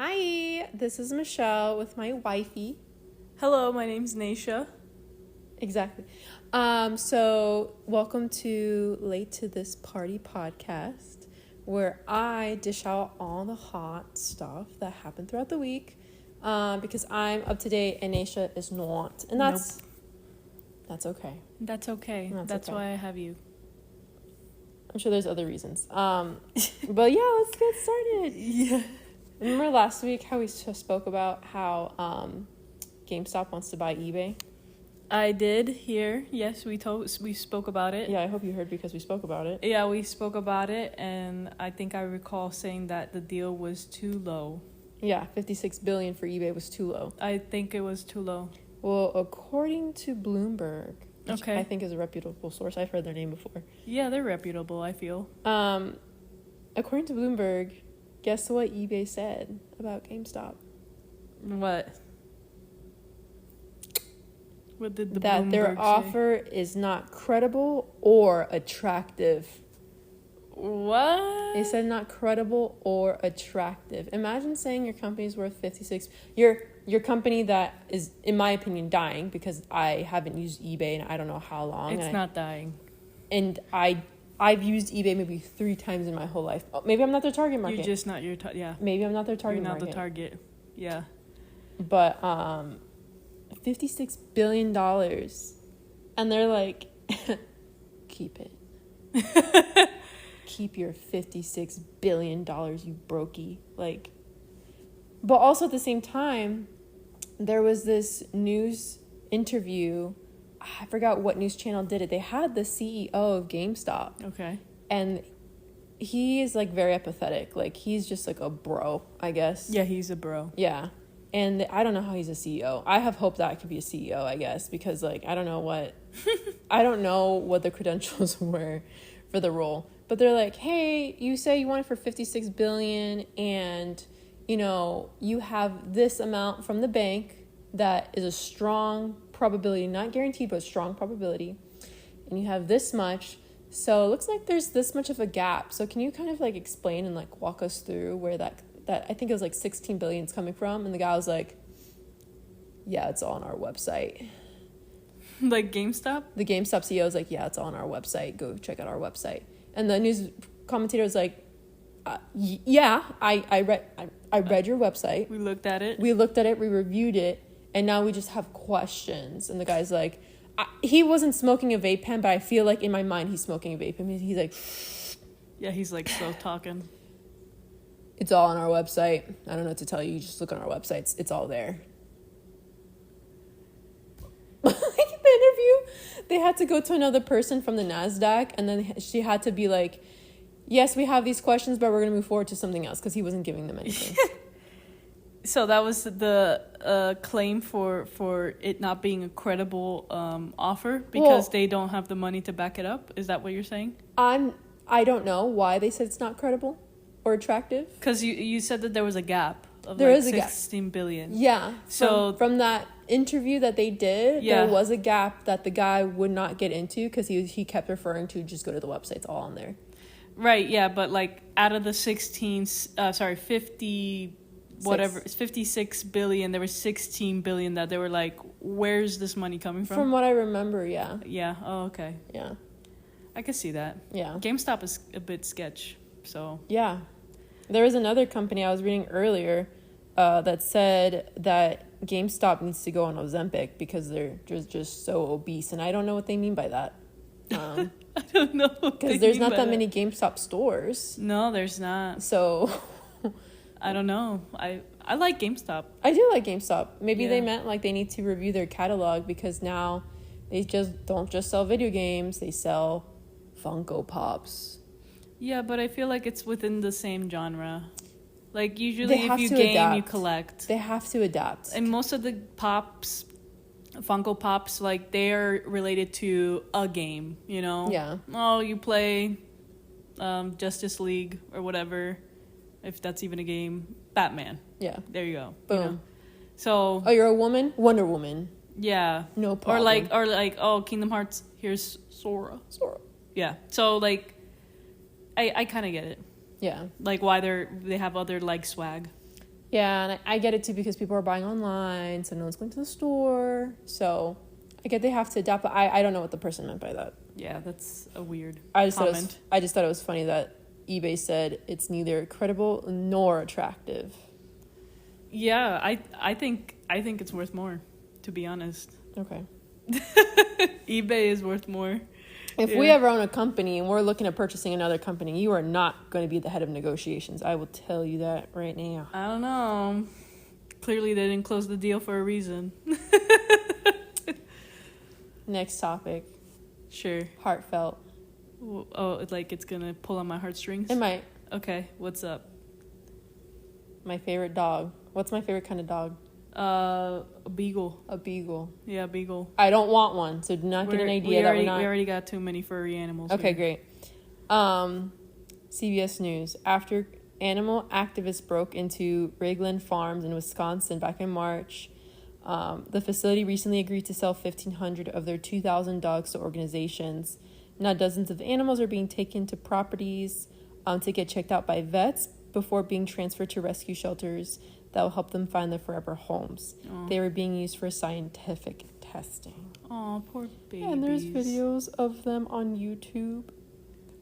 Hi, this is Michelle with my wifey. Hello, my name's Naisha. Exactly. So welcome to Late to This Party podcast, where I dish out all the hot stuff that happened throughout the week, because I'm up to date and Naisha is not, and that's okay. That's okay. That's okay. why I have you. I'm sure there's other reasons. But yeah, let's get started. Yeah. Remember last week how we spoke about how GameStop wants to buy eBay? I did hear. Yes, we spoke about it. Yeah, I hope you heard because we spoke about it. Yeah, we spoke about it, and I think I recall saying that the deal was too low. Yeah, $56 billion for eBay was too low. I think it was too low. Well, according to Bloomberg, which okay, I think is a reputable source. I've heard their name before. Yeah, they're reputable, I feel. According to Bloomberg, guess what eBay said about GameStop? What? What did the that Bloomberg their say? offer is not credible or attractive. What? They said not credible or attractive. Imagine saying your company's worth 56. Your company that is, in my opinion, dying because I haven't used eBay in I don't know how long. It's not dying. And I've used eBay maybe 3 times in my whole life. Oh, maybe I'm not their target market. You're just not your yeah. Maybe I'm not their target market. market. You're not the target. Yeah. But $56 billion. And they're like, keep it. Keep your $56 billion, you brokey. Like, but also at the same time, there was this news interview. I forgot what news channel did it. They had the CEO of GameStop. Okay. And he is like very apathetic. Like he's just like a bro, I guess. Yeah, he's a bro. Yeah. And I don't know how he's a CEO. I have hope that I could be a CEO, I guess, because like I don't know what the credentials were for the role. But they're like, hey, you say you want it for $56 billion and, you know, you have this amount from the bank that is a strong probability, not guaranteed, but strong probability. And you have this much. So it looks like there's this much of a gap. So can you kind of like explain and like walk us through where that I think it was like 16 billion is coming from? And the guy was like, yeah, it's all on our website. Like GameStop? The GameStop CEO is like, yeah, it's all on our website. Go check out our website. And the news commentator was like, yeah, I read your website. We looked at it. We reviewed it, and now we just have questions. And the guy's like, he wasn't smoking a vape pen, but I feel like in my mind he's smoking a vape pen. He's like, yeah, he's like slow talking. It's all on our website. I don't know what to tell you. You just look on our websites. It's all there. Like in the interview, they had to go to another person from the NASDAQ, and then she had to be like, yes, we have these questions, but we're going to move forward to something else, because he wasn't giving them anything. So that was the claim for it not being a credible offer because they don't have the money to back it up? Is that what you're saying? I don't know why they said it's not credible or attractive. Because you said that there was a gap of there like is a 16 billion. Yeah. So from that interview that they did, there was a gap that the guy would not get into because he kept referring to just go to the website. It's all on there. Right, yeah, but like out of the 56 billion, there was 16 billion that they were like, where's this money coming from? From what I remember, yeah. Yeah, oh, okay. Yeah. I could see that. Yeah. GameStop is a bit sketch, so. Yeah. There was another company I was reading earlier that said that GameStop needs to go on Ozempic because they're just so obese, and I don't know what they mean by that. I don't know. Because there's not that many GameStop stores. No, there's not. So I don't know. I like GameStop. I do like GameStop. Maybe they meant like they need to review their catalog because now they just don't just sell video games. They sell Funko Pops. Yeah, but I feel like it's within the same genre. Like usually if you game, adapt. you collect. They have to adapt. And most of the Pops, Funko Pops, like they're related to a game, you know? Yeah. Oh, you play Justice League or whatever, if that's even a game. Batman. Yeah. There you go. Boom. You know? So. Oh, you're a woman? Wonder Woman. Yeah. No problem. Or like, oh, Kingdom Hearts, here's Sora. Yeah. So like, I kind of get it. Yeah. Like why they have other like swag. Yeah, and I get it too because people are buying online, so no one's going to the store. So I get they have to adapt, but I don't know what the person meant by that. Yeah, that's a weird I just comment. thought it was funny that eBay said it's neither credible nor attractive. Yeah, I think it's worth more, to be honest. Okay. eBay is worth more. If we ever own a company and we're looking at purchasing another company, you are not going to be the head of negotiations. I will tell you that right now. I don't know. Clearly, they didn't close the deal for a reason. Next topic. Sure. Heartfelt. Oh, like it's going to pull on my heartstrings? It might. Okay, what's up? My favorite dog. What's my favorite kind of dog? A beagle. A beagle. Yeah, beagle. I don't want one, so do not get an idea that we're not... We already got too many furry animals. Okay, here. great. CBS News. After animal activists broke into Raglan Farms in Wisconsin back in March, the facility recently agreed to sell 1,500 of their 2,000 dogs to organizations. Now dozens of animals are being taken to properties to get checked out by vets before being transferred to rescue shelters that will help them find their forever homes. Aww. They were being used for scientific testing. Oh, poor babies. And there's videos of them on YouTube,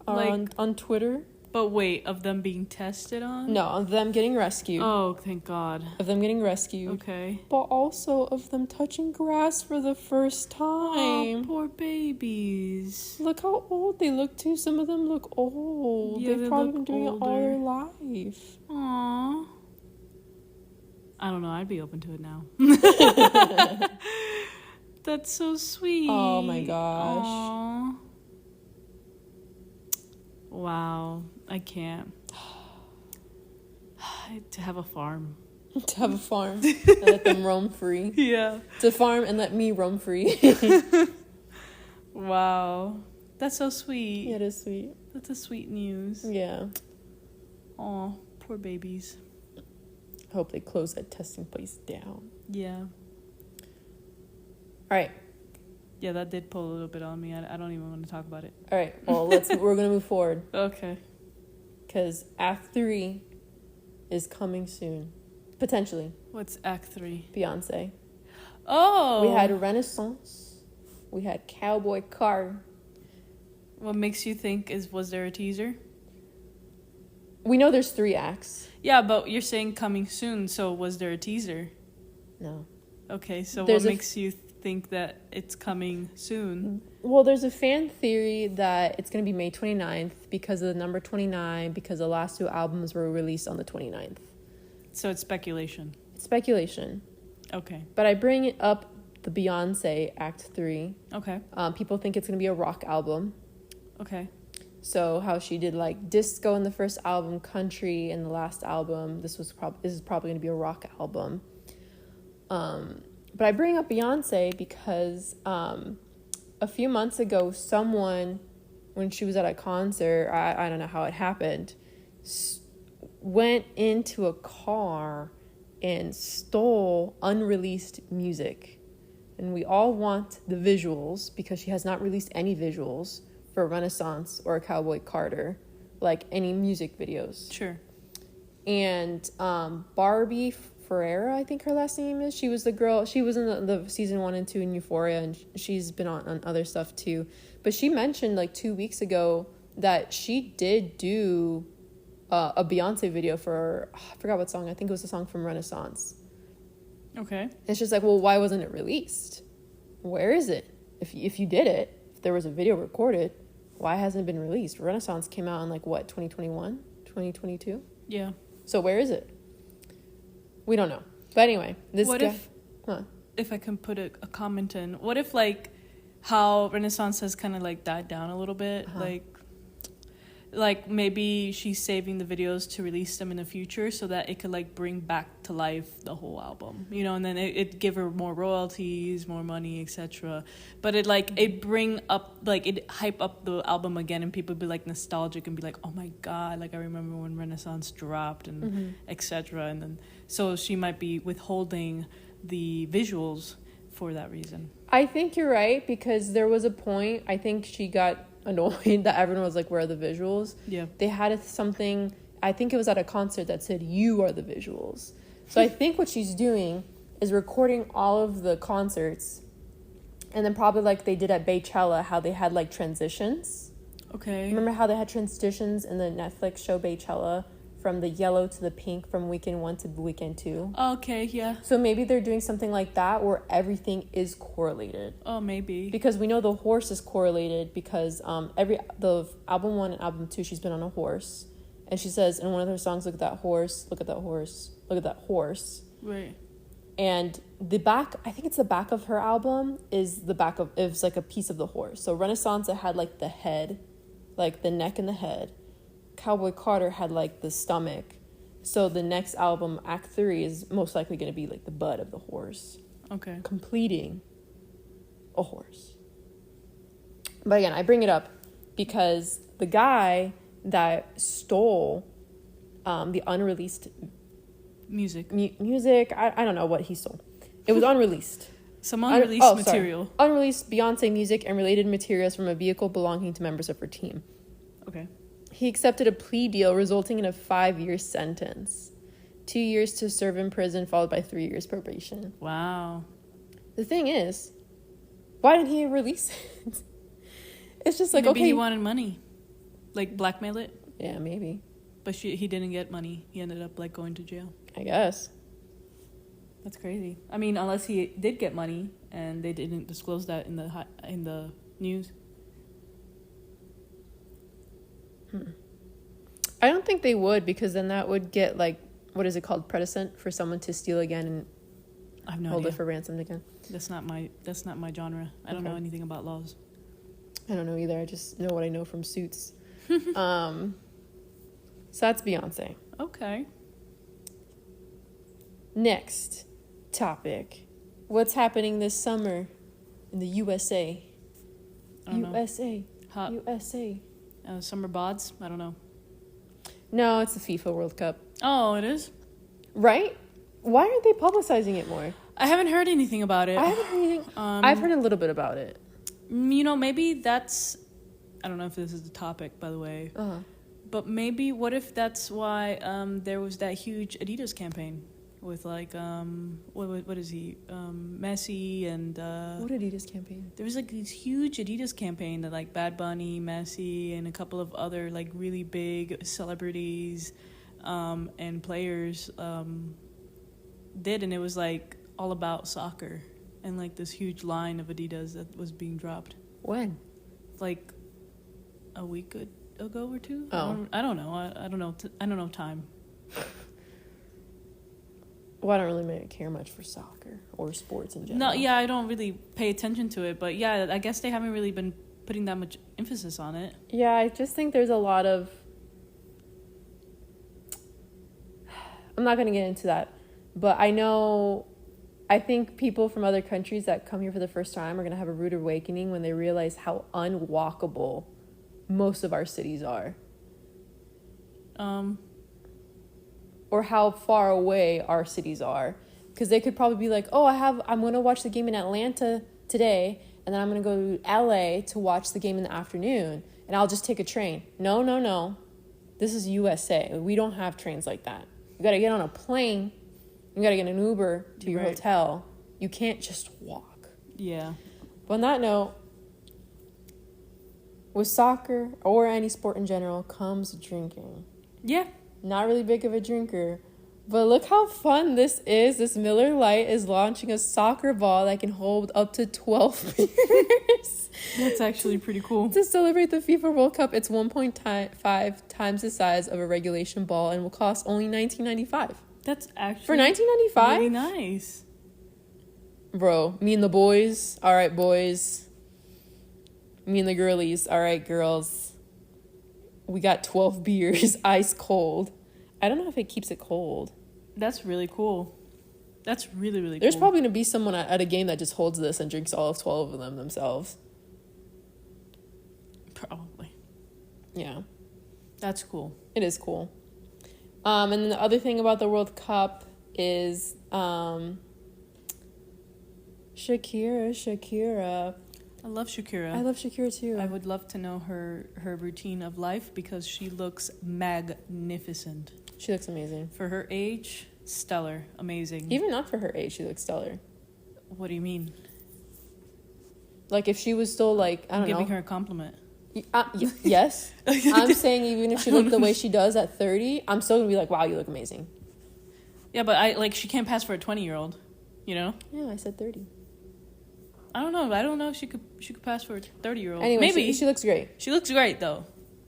or on Twitter. But wait, of them being tested on? No, of them getting rescued. Oh, thank God. Of them getting rescued. Okay. But also of them touching grass for the first time. Oh, poor babies. Look how old they look too. Some of them look old. Yeah, They've probably been doing it all their life. Aww. I don't know. I'd be open to it now. That's so sweet. Oh my gosh. Aww. Wow. I can't. To have a farm. To have a farm. And let them roam free. Yeah. To farm and let me roam free. Wow. That's so sweet. Yeah, it is sweet. That's a sweet news. Yeah. Aw, poor babies. I hope they close that testing place down. Yeah. All right. Yeah, that did pull a little bit on me. I don't even want to talk about it. All right. Well, we're going to move forward. Okay. Because Act 3 is coming soon. Potentially. What's Act 3? Beyonce. Oh! We had Renaissance. We had Cowboy Carter. What makes you think was there a teaser? We know there's 3 acts. Yeah, but you're saying coming soon, so was there a teaser? No. Okay, so There's what makes you think that it's coming soon? Well, there's a fan theory that it's going to be May 29th because of the number 29, because the last 2 albums were released on the 29th. So it's speculation. It's speculation. Okay. But I bring up the Beyonce Act 3. Okay. People think it's going to be a rock album. Okay. So how she did like disco in the first album, country in the last album. This is probably going to be a rock album. But I bring up Beyonce because a few months ago, someone, when she was at a concert, I don't know how it happened, went into a car and stole unreleased music. And we all want the visuals because she has not released any visuals for Renaissance or Cowboy Carter, like any music videos. Sure. And Barbie Ferreira, I think her last name is. She was the girl. She was in the season 1 and 2 in Euphoria, and she's been on other stuff too. But she mentioned like 2 weeks ago that she did do a Beyonce video for, I forgot what song. I think it was a song from Renaissance. Okay. It's just like, well, why wasn't it released? Where is it? If you did it, if there was a video recorded, why hasn't it been released? Renaissance came out in like what, 2021, 2022? Yeah. So where is it? We don't know. But anyway, this what guy... if I can put a comment in, what if like how Renaissance has kind of like died down a little bit, like maybe she's saving the videos to release them in the future so that it could like bring back to life the whole album, you know, and then it give her more royalties, more money, etc. But it like it bring up, like it hype up the album again, and people be like nostalgic and be like, oh my god, like I remember when Renaissance dropped and etc. And then so she might be withholding the visuals for that reason. I think you're right, because there was a point, I think she got annoyed that everyone was like, where are the visuals? Yeah. They had something, I think it was at a concert, that said, you are the visuals. So I think what she's doing is recording all of the concerts, and then probably like they did at Beychella, how they had like transitions. Okay. Remember how they had transitions in the Netflix show Beychella, from the yellow to the pink, from weekend 1 to weekend 2? Okay, yeah. So maybe they're doing something like that where everything is correlated. Oh, maybe. Because we know the horse is correlated because the album 1 and album 2, she's been on a horse. And she says in one of her songs, look at that horse, look at that horse, look at that horse. Right. And the back, I think it's the back of her album, is like a piece of the horse. So Renaissance, it had like the head, like the neck and the head. Cowboy Carter had like the stomach. So the next album, Act 3, is most likely going to be like the butt of the horse. Okay. Completing a horse. But again, I bring it up because the guy that stole the unreleased music, I don't know what he stole. It was unreleased. Some unreleased material. Sorry. Unreleased Beyoncé music and related materials from a vehicle belonging to members of her team. Okay. He accepted a plea deal resulting in a 5-year sentence. 2 years to serve in prison, followed by 3 years probation. Wow. The thing is, why didn't he release it? It's just like, maybe okay. he wanted money. Like, blackmail it? Yeah, maybe. But he didn't get money. He ended up, like, going to jail. I guess. That's crazy. I mean, unless he did get money and they didn't disclose that in the news. I don't think they would, because then that would get, like, what is it called? Precedent for someone to steal again and I have no hold idea. it for ransom again. That's not my genre. I don't know anything about laws. I don't know either. I just know what I know from Suits. So that's Beyonce. Okay. Next topic. What's happening this summer in the USA? I don't USA. Hot. USA. Summer bods? I don't know. No, it's the FIFA World Cup. Oh, it is? Right? Why aren't they publicizing it more? I haven't heard anything about it. I haven't heard anything. I've heard a little bit about it. You know, maybe that's... I don't know if this is the topic, by the way. Uh-huh. But maybe, what if that's why there was that huge Adidas campaign with, like, what is he? Messi and... What Adidas campaign? There was, like, this huge Adidas campaign that, like, Bad Bunny, Messi, and a couple of other, like, really big celebrities and players did. And it was, like, all about soccer. And, like, this huge line of Adidas that was being dropped. When? Like, a week ago or two? Oh. I don't know. I don't know. I don't know time. Well, I don't really care much for soccer or sports in general. No, yeah, I don't really pay attention to it. But, yeah, I guess they haven't really been putting that much emphasis on it. Yeah, I just think there's a lot of... I'm not going to get into that. But I think people from other countries that come here for the first time are going to have a rude awakening when they realize how unwalkable most of our cities are. Or how far away our cities are. Because they could probably be like, oh, I'm going to watch the game in Atlanta today, and then I'm going to go to LA to watch the game in the afternoon, and I'll just take a train. No. This is USA. We don't have trains like that. You got to get on a plane. You got to get an Uber to your hotel. You can't just walk. Yeah. But on that note, with soccer or any sport in general comes drinking. Yeah. Not really big of a drinker. But look how fun this is. This Miller Lite is launching a soccer ball that can hold up to 12 beers. That's actually pretty cool. To celebrate the FIFA World Cup, it's 1.5 times the size of a regulation ball and will cost only $19.95. That's actually... For $19.95? Really nice. Bro, me and the boys. All right, boys. Me and the girlies. All right, girls. We got 12 beers, ice cold. I don't know if it keeps it cold. That's really cool. That's really, really There's cool. probably going to be someone at a game that just holds this and drinks all of 12 of them themselves. Probably. Yeah. That's cool. It is cool. And then the other thing about the World Cup is Shakira. I love Shakira. I love Shakira too. I would love to know her routine of life because she looks magnificent. She looks amazing. For her age, stellar, amazing. Even not for her age, she looks stellar. What do you mean? Like, if she was still, like, I don't know. Giving her a compliment. Yes. I'm saying even if she looked the way she does at 30, I'm still going to be like, wow, you look amazing. Yeah, but she can't pass for a 20-year-old, you know? Yeah, I said 30. I don't know if she could pass for a 30-year-old. Anyway, maybe. She looks great. She looks great, though.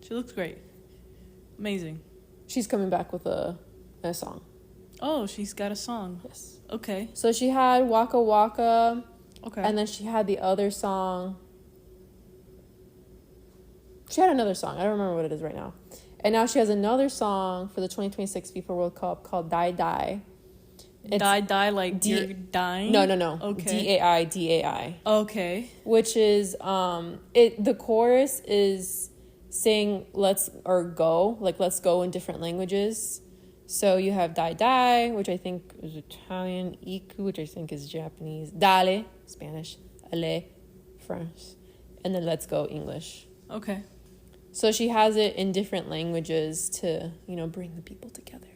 She looks great. Amazing. She's coming back with a song. Oh, she's got a song. Yes. Okay. So she had Waka Waka. Okay. And then she had the other song. She had another song. I don't remember what it is right now. And now she has another song for the 2026 FIFA World Cup called Die Die. Die like you're dying? No. Okay. DAI. Okay. Which is the chorus is saying let's go in different languages. So you have Die Die, which I think is Italian, Iku, which I think is Japanese, Dale, Spanish, Ale, French, and then Let's Go, English. Okay. So she has it in different languages to, bring the people together.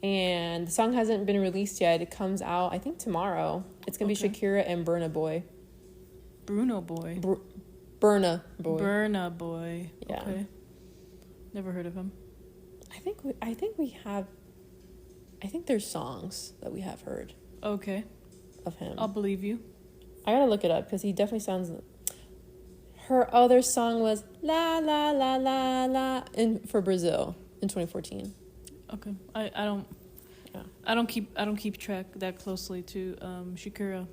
And the song hasn't been released yet. It comes out, I think, tomorrow. It's going to be Shakira and Burna Boy. Burna Boy. Burna Boy. Burna Boy. Yeah. Okay. Never heard of him. I think there's songs that we have heard. Okay. Of him. I'll believe you. I gotta look it up because he definitely sounds. Her other song was La La La La La for Brazil in 2014. Okay. I don't keep track that closely to Shakira.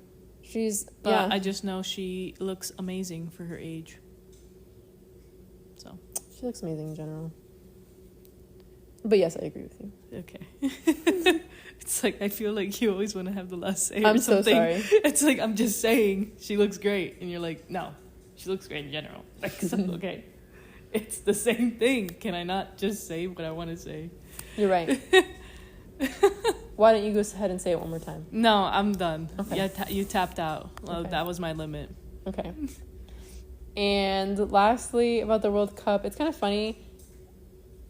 But I just know she looks amazing for her age. So she looks amazing in general. But yes, I agree with you. Okay. It's like I feel like you always want to have the last say. I'm or something. so sorry. It's like I'm just saying she looks great, and you're like, no, she looks great in general. Like, so, okay, it's the same thing. Can I not just say what I want to say? You're right. Why don't you go ahead and say it one more time? No, I'm done. Okay. Yeah, you tapped out. Well, Okay. That was my limit. Okay. And lastly, about the World Cup, it's kind of funny.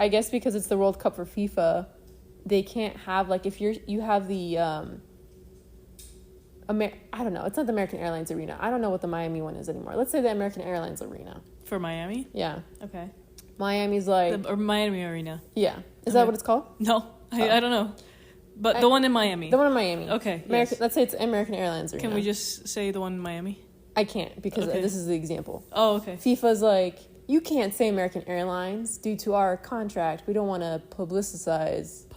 I guess because it's the World Cup for FIFA, they can't have, like, if you have the, I don't know, it's not the American Airlines Arena. I don't know what the Miami one is anymore. Let's say the American Airlines Arena. For Miami? Yeah. Okay. Miami's like... Or Miami Arena. Yeah. Is that what it's called? No, I don't know. But the one in Miami. The one in Miami. Okay, yes. Let's say it's American Airlines Arena. Can we just say the one in Miami? I can't because this is the example. Oh, okay. FIFA's like... You can't say American Airlines due to our contract. We don't want to publicize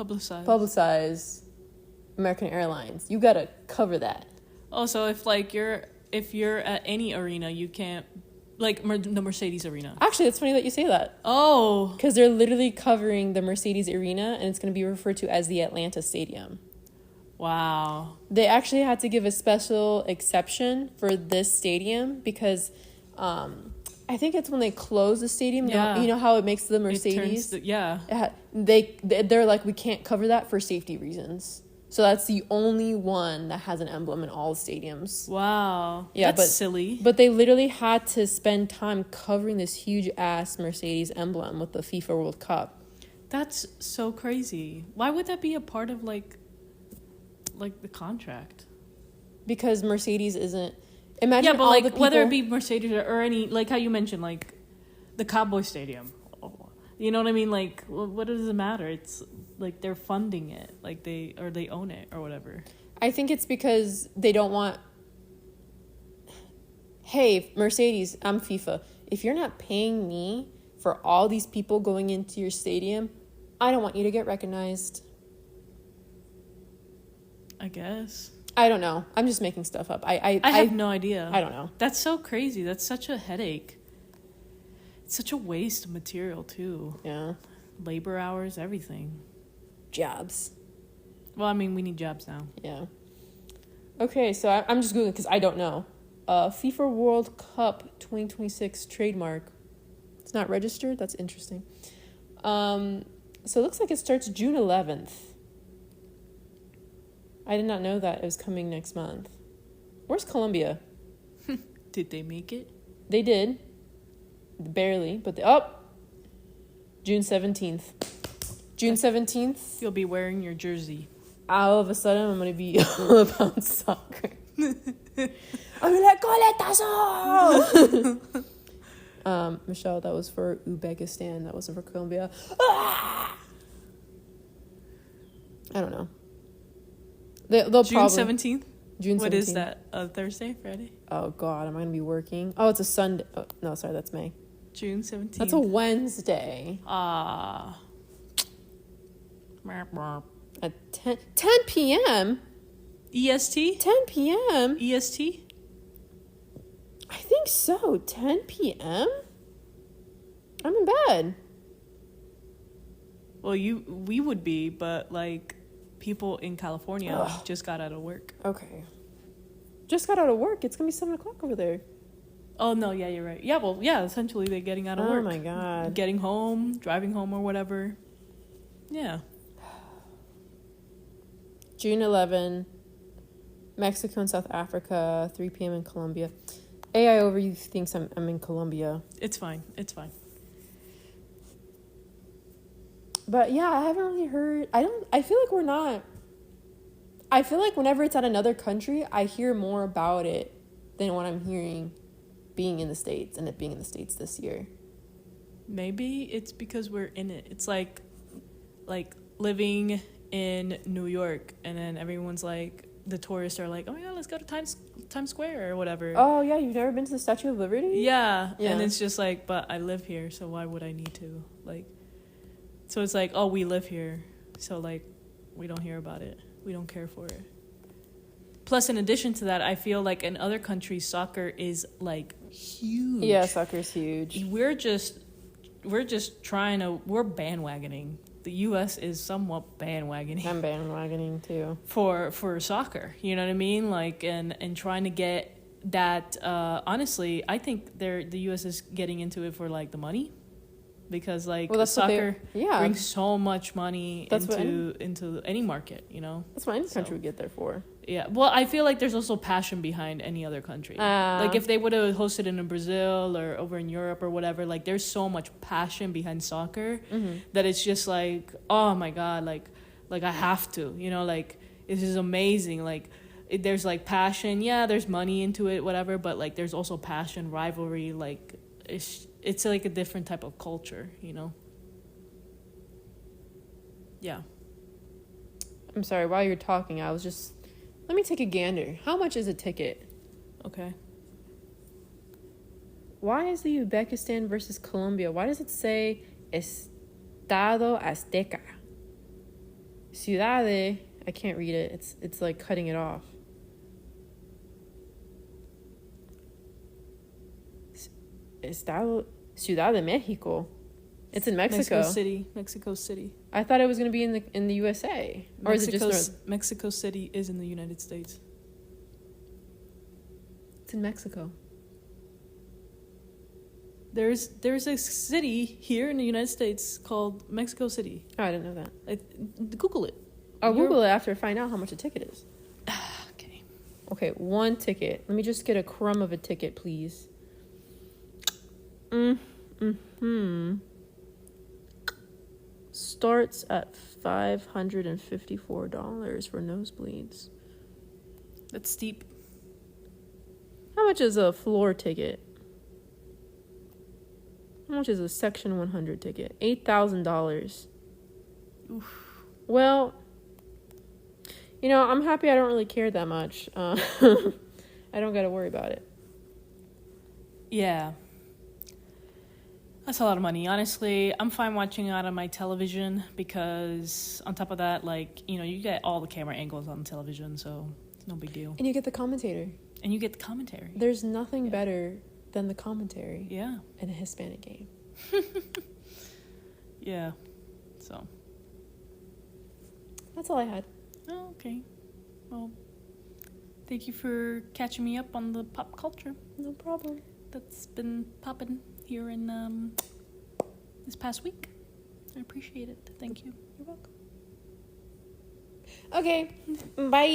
American Airlines. You got to cover that. Oh, so if you're at any arena, you can't, like the Mercedes Arena. Actually, it's funny that you say that. Oh. Because they're literally covering the Mercedes Arena, and it's going to be referred to as the Atlanta Stadium. Wow. They actually had to give a special exception for this stadium because... I think it's when they close the stadium. Yeah. You know how it makes the Mercedes? They're like, we can't cover that for safety reasons. So that's the only one that has an emblem in all stadiums. Wow. Yeah, that's silly. But they literally had to spend time covering this huge-ass Mercedes emblem with the FIFA World Cup. That's so crazy. Why would that be a part of, like the contract? Because Mercedes isn't... Imagine but all like the people... whether it be Mercedes or any, like how you mentioned, like the Cowboy Stadium, you know what I mean? Like, what does it matter? It's like they're funding it, like they own it or whatever. I think it's because they don't want. Hey, Mercedes, I'm FIFA. If you're not paying me for all these people going into your stadium, I don't want you to get recognized. I guess. I don't know. I'm just making stuff up. I have no idea. I don't know. That's so crazy. That's such a headache. It's such a waste of material, too. Yeah. Labor hours, everything. Jobs. Well, I mean, we need jobs now. Yeah. Okay, so I'm just Googling because I don't know. FIFA World Cup 2026 trademark. It's not registered? That's interesting. So it looks like it starts June 11th. I did not know that it was coming next month. Where's Colombia? Did they make it? They did. Barely, but June 17th. June 17th. You'll be wearing your jersey. all of a sudden I'm gonna be all about soccer. I'm like, coletazo! Michelle, that was for Uzbekistan. That wasn't for Colombia. Ah! I don't know. They'll June 17th? June 17th. What is that? Thursday? Friday? Oh, God. Am I going to be working? Oh, it's a Sunday. Oh, no, sorry. That's May. June 17th. That's a Wednesday. At 10 p.m.? EST? 10 p.m.? EST? I think so. 10 p.m.? I'm in bed. Well, we would be, but like people in California just got out of work. Okay. Just got out of work. It's gonna be 7 o'clock over there. Oh no, yeah, you're right. Yeah, well, yeah, essentially they're getting out of work. Oh my God. Getting home, driving home or whatever. Yeah. June 11, Mexico and South Africa, 3 p.m. in Colombia. AI over you thinks I'm in Colombia. It's fine. It's fine. But yeah, I haven't really heard. I feel like we're not. I feel like whenever it's at another country, I hear more about it than what I'm hearing being in the States and it being in the States this year. Maybe it's because we're in it. It's like living in New York and then everyone's like, the tourists are like, oh my God, let's go to Times Square or whatever. Oh yeah, you've never been to the Statue of Liberty? Yeah. And it's just like, but I live here, so why would I need to? Like, so it's like, oh, we live here, so like we don't hear about it, we don't care for it. Plus, in addition to that, I feel like in other countries soccer is like huge. Yeah, soccer's huge. We're just bandwagoning. The U.S. is somewhat bandwagoning. I'm bandwagoning too. For soccer, you know what I mean? Like, and trying to get that. Honestly, I think the U.S. is getting into it for like the money, because like soccer brings so much money into any market. You know, that's what any country would get there for. Yeah, well, I feel like there's also passion behind any other country. Like if they would have hosted in Brazil or over in Europe or whatever, like there's so much passion behind soccer that it's just like, oh my God, like I have to, you know, like this is amazing. Like there's like passion, yeah, there's money into it, whatever, but like there's also passion, rivalry, like it's like a different type of culture, you know. Yeah. I'm sorry, while you're talking, let me take a gander. How much is a ticket? Okay. Why is the Uzbekistan versus Colombia? Why does it say Estado Azteca? Ciudad, I can't read it. It's like cutting it off. Ciudad de Mexico. It's in Mexico. Mexico City. I thought it was going to be in the USA. Or is it just Mexico City is in the United States. It's in Mexico. There's a city here in the United States called Mexico City. Oh, I didn't know that. Google it. I'll Google it after I find out how much a ticket is. Okay. Okay, one ticket. Let me just get a crumb of a ticket, please. Starts at $554 for nosebleeds. That's steep. How much is a floor ticket? How much is a Section 100 ticket? $8,000. Well, you know, I'm happy I don't really care that much. I don't got to worry about it. Yeah. That's a lot of money. Honestly, I'm fine watching it on my television because on top of that, like, you know, you get all the camera angles on the television, so it's no big deal. And you get the commentator. There's nothing better than the commentary. Yeah. In a Hispanic game. Yeah. So. That's all I had. Oh, okay. Well, thank you for catching me up on the pop culture. No problem. That's been popping here in this past week. I appreciate it. Thank you. You're welcome. Okay. Bye.